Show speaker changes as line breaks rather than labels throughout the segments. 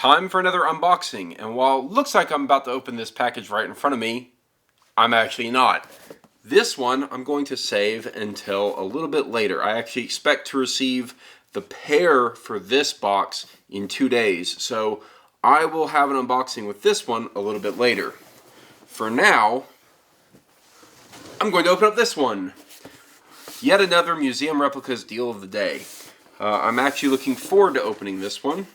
Time for another unboxing, and while it looks like I'm about to open this package right in front of me, I'm actually not. This one I'm going to save until a little bit later. I actually expect to receive the pair for this box in 2 days, so I will have an unboxing with this one a little bit later. For now, I'm going to open up this one. Yet another Museum Replicas deal of the day. I'm actually looking forward to opening this one.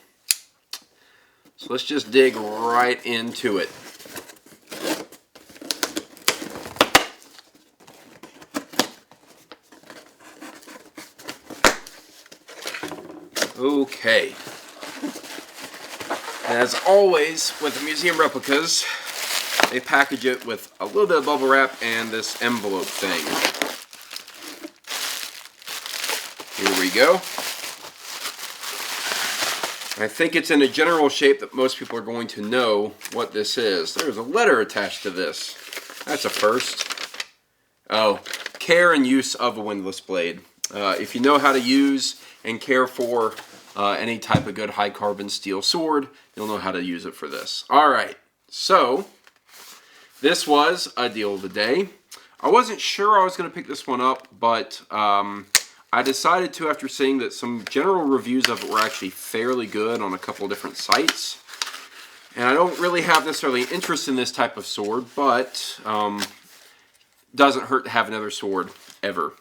So let's just dig right into it. Okay. As always with the Museum Replicas, they package it with a little bit of bubble wrap and this envelope thing. Here we go. I think it's in a general shape that most people are going to know what this is. There's a letter attached to this. That's a first. Oh, care and use of a windlass blade. If you know how to use and care for any type of good high carbon steel sword, you'll know how to use it for this. Alright, so this was a deal of the day. I wasn't sure I was going to pick this one up, but I decided to after seeing that some general reviews of it were actually fairly good on a couple of different sites. And I don't really have necessarily an interest in this type of sword, but doesn't hurt to have another sword ever.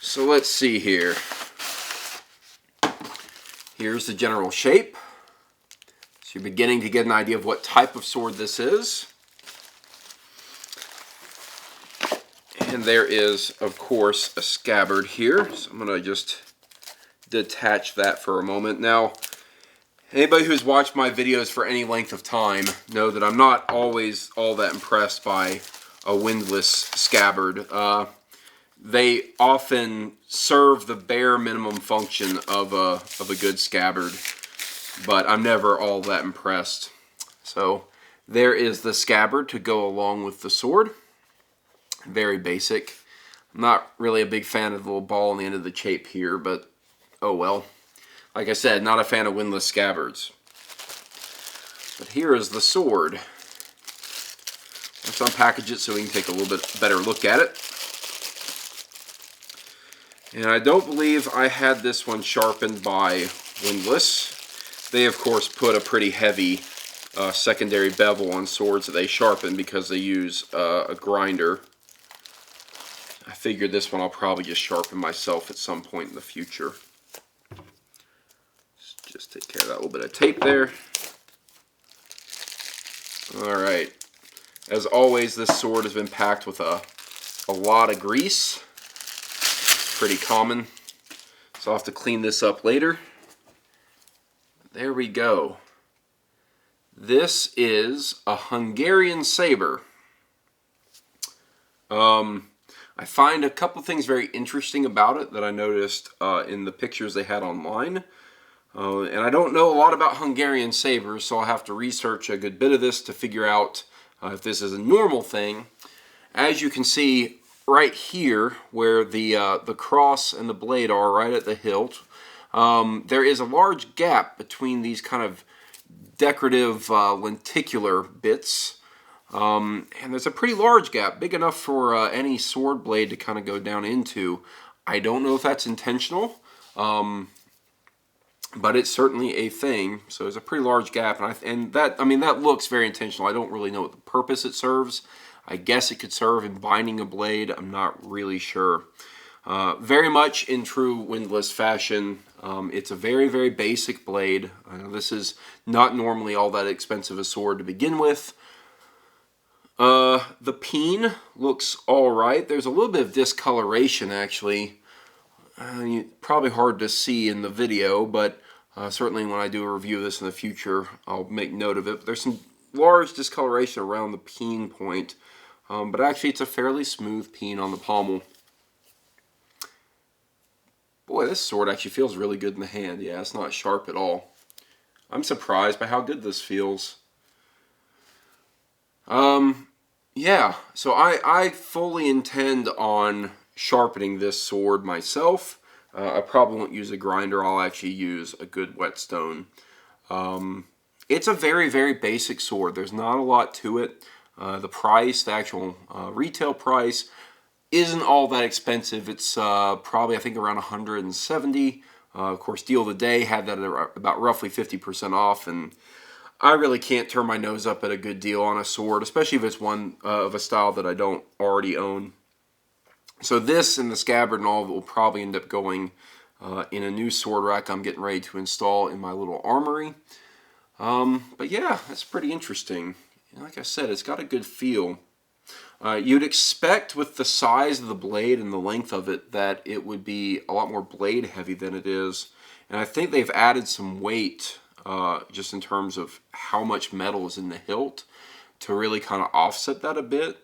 So let's see here. Here's the general shape. So you're beginning to get an idea of what type of sword this is. And there is, of course, a scabbard here. So I'm going to just detach that for a moment. Now, anybody who's watched my videos for any length of time know that I'm not always all that impressed by a windlass scabbard. They often serve the bare minimum function of a good scabbard, but I'm never all that impressed. So there is the scabbard to go along with the sword. Very basic. I'm not really a big fan of the little ball on the end of the shape here, but oh well. Like I said, not a fan of windlass scabbards. But here is the sword. Let's unpackage it so we can take a little bit better look at it. And I don't believe I had this one sharpened by Windlass. They of course put a pretty heavy secondary bevel on swords that they sharpen because they use a grinder. I figured this one I'll probably just sharpen myself at some point in the future. Just take care of that little bit of tape there. Alright. As always, this sword has been packed with a lot of grease. Pretty common. So I'll have to clean this up later. There we go. This is a Hungarian saber. I find a couple things very interesting about it that I noticed in the pictures they had online. And I don't know a lot about Hungarian sabers, so I'll have to research a good bit of this to figure out if this is a normal thing. As you can see right here, where the cross and the blade are, right at the hilt, there is a large gap between these kind of decorative lenticular bits. And there's a pretty large gap, big enough for any sword blade to kind of go down into. I don't know if that's intentional, but it's certainly a thing. So there's a pretty large gap, and that looks very intentional. I don't really know what the purpose it serves. I guess it could serve in binding a blade. I'm not really sure. Very much in true windlass fashion. It's a very, very basic blade. This is not normally all that expensive a sword to begin with. The peen looks alright. There's a little bit of discoloration actually. Probably hard to see in the video, but certainly when I do a review of this in the future, I'll make note of it. But there's some large discoloration around the peen point, but actually it's a fairly smooth peen on the pommel. Boy, this sword actually feels really good in the hand. Yeah, it's not sharp at all. I'm surprised by how good this feels. Yeah, so I fully intend on sharpening this sword myself. I probably won't use a grinder. I'll actually use a good whetstone. It's a very, very basic sword. There's not a lot to it. The price, the actual retail price, isn't all that expensive. It's probably, I think, around 170. Of course, deal of the day had that at about roughly 50% off, and I really can't turn my nose up at a good deal on a sword, especially if it's one of a style that I don't already own. So this and the scabbard and all of it will probably end up going in a new sword rack I'm getting ready to install in my little armory. But yeah, that's pretty interesting. Like I said, it's got a good feel. You'd expect with the size of the blade and the length of it that it would be a lot more blade heavy than it is. And I think they've added some weight just in terms of how much metal is in the hilt to really kind of offset that a bit.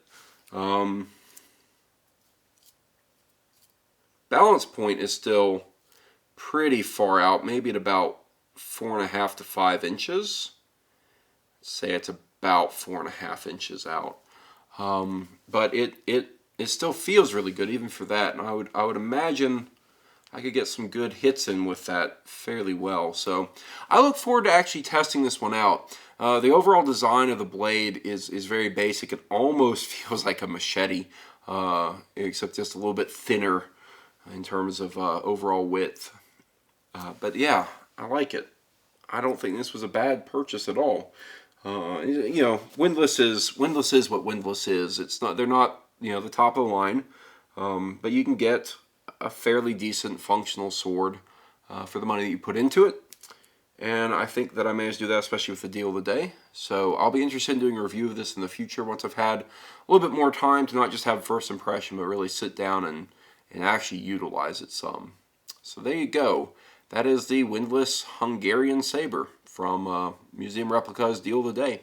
Balance point is still pretty far out, maybe at about 4.5 to 5 inches. Say it's about 4.5 inches out. But it still feels really good even for that, and I would imagine I could get some good hits in with that fairly well. So I look forward to actually testing this one out. The overall design of the blade is very basic. It almost feels like a machete, except just a little bit thinner in terms of overall width. But yeah, I like it. I don't think this was a bad purchase at all. You know, Windlass is what Windlass is. It's not, they're not, you know, the top of the line, but you can get a fairly decent functional sword for the money that you put into it. And I think that I managed to do that, especially with the deal of the day. So I'll be interested in doing a review of this in the future once I've had a little bit more time to not just have first impression, but really sit down and actually utilize it some. So there you go. That is the Windlass Hungarian Saber from Museum Replica's Deal of the Day.